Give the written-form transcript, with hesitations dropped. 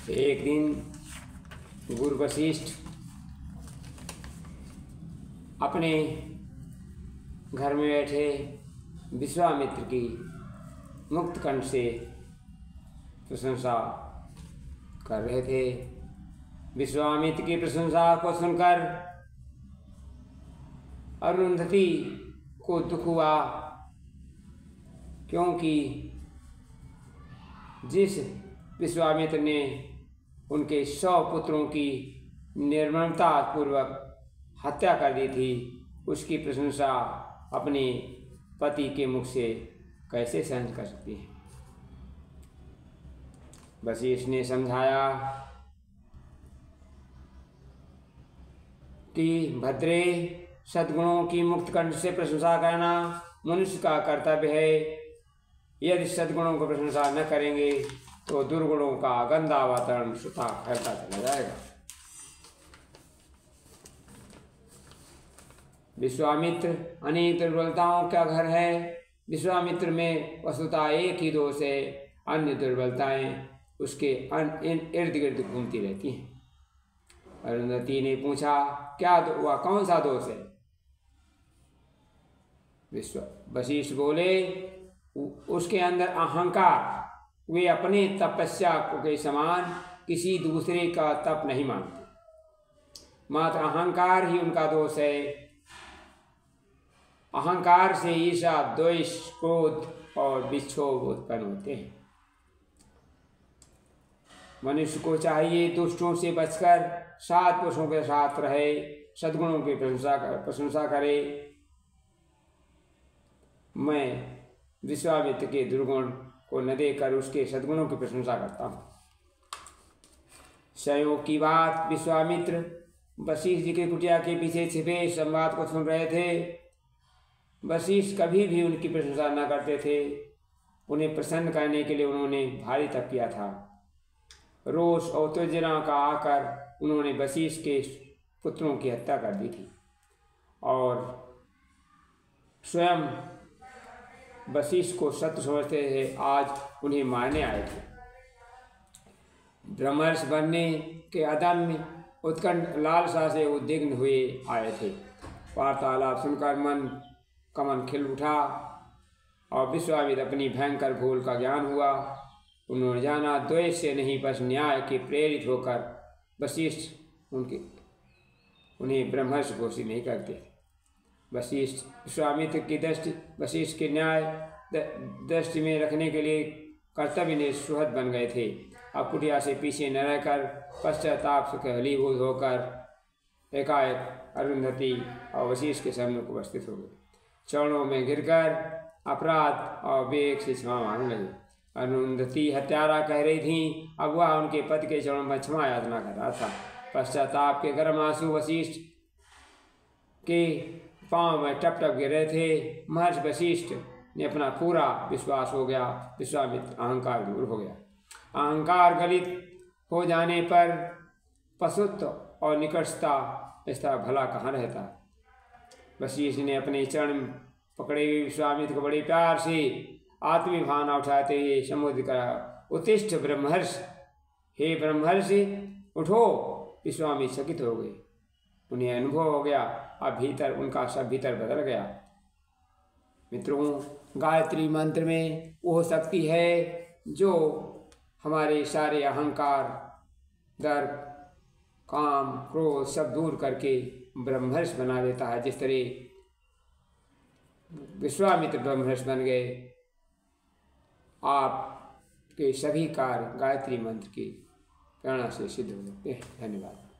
एक दिन गुरु वशिष्ठ अपने घर में बैठे विश्वामित्र की मुक्त कंठ से प्रशंसा कर रहे थे। विश्वामित्र की प्रशंसा को सुनकर अरुंधति को दुख हुआ, क्योंकि जिस विश्वामित्र ने उनके 100 पुत्रों की निर्ममता पूर्वक हत्या कर दी थी, उसकी प्रशंसा अपने पति के मुख से कैसे सहन कर सकती है। वशिष्ठ ने समझाया कि भद्रे, सद्गुणों की मुक्त कंठ से प्रशंसा करना मनुष्य का कर्तव्य है। यदि सद्गुणों को प्रशंसा न करेंगे तो दुर्गुणों का गंदा वातावरण स्वतः फैलता चला जाएगा। विश्वामित्र अनेक दुर्बलताओं का घर है। विश्वामित्र में वस्तुतः एक ही दोष है, अन्य दुर्बलताएं उसके इर्द गिर्द घूमती रहती हैं। अरुंधति ने पूछा, क्या वह कौन सा दोष है? वशिष्ठ बोले, उसके अंदर अहंकार। वे अपने तपस्या के समान किसी दूसरे का तप नहीं मानते, मात्र अहंकार ही उनका दोष है। अहंकार से ईर्ष्या, द्वेष, क्रोध और विक्षोभ उत्पन्न होते हैं। मनुष्य को चाहिए दुष्टों से बचकर सत्पुरुषों के साथ रहे, सद्गुणों की प्रशंसा करे। मैं विश्वामित्र के दुर्गुण को न देकर उसके सद्गुणों की प्रशंसा करता हूँ। संयोग की बात, विश्वामित्र वशिष्ठ जी की कुटिया के पीछे छिपे संवाद को सुन रहे थे। वशिष्ठ कभी भी उनकी प्रशंसा न करते थे। उन्हें प्रसन्न करने के लिए उन्होंने भारी तप किया था। रोष और उत्तेजना का आकर उन्होंने वशिष्ठ के पुत्रों की हत्या कर दी थी और स्वयं वशिष्ठ को शत्रु समझते थे। आज उन्हें मारने आए थे। ब्रह्मर्षि बनने के अदम्य उत्कंठ लालसा से उद्विग्न हुए आए थे। वार्तालाप सुनकर मन कमन खिल उठा और विश्वामित्र अपनी भयंकर भूल का ज्ञान हुआ। उन्होंने जाना, द्वेष से नहीं बस न्याय के प्रेरित होकर वशिष्ठ उन्हें ब्रह्मर्षि घोषित नहीं करते। वशिष्ठ विश्वामित्र की दृष्टि वशिष्ठ के न्याय दृष्टि में रखने के लिए कर्तव्य ने सुहृद बन गए थे। अब कुटिया से पीछे न रहकर पश्चाताप से हलीभूत होकर एकाएक अरुंधति और वशिष्ठ के सामने उपस्थित हो गए। चरणों में गिरकर अपराध और विवेक से क्षमा मांगने लगे। अरुंधति हत्यारा कह रही थी, अब वह उनके पति के चरणों में क्षमा याचना कर रहा था। पश्चाताप के गर्म आंसू वशिष्ठ के पांव में टप टप गिर रहे थे। महर्षि वशिष्ठ ने अपना पूरा विश्वास हो गया। विश्वामित्र अहंकार दूर हो गया। अहंकार गलित हो जाने पर पशुत्व और निकटता इसका भला कहाँ रहता। वशिष्ठ ने अपने चरण पकड़े हुए विश्वामित्र को बड़े प्यार से आत्मीभावना उठाते हुए संबोधित करा, उत्तिष्ठ ब्रह्मर्षि, हे ब्रह्मर्षि उठो। विश्वामित्र चकित हो गए। उन्हें अनुभव हो गया, अब भीतर उनका सब भीतर बदल गया। मित्रों, गायत्री मंत्र में वो शक्ति है जो हमारे सारे अहंकार, दर्प, काम, क्रोध सब दूर करके ब्रह्मर्षि बना देता है। जिस तरह विश्वामित्र ब्रह्मर्षि बन गए, आपके सभी कार्य गायत्री मंत्र की प्रेरणा से सिद्ध हो सकते हैं। धन्यवाद।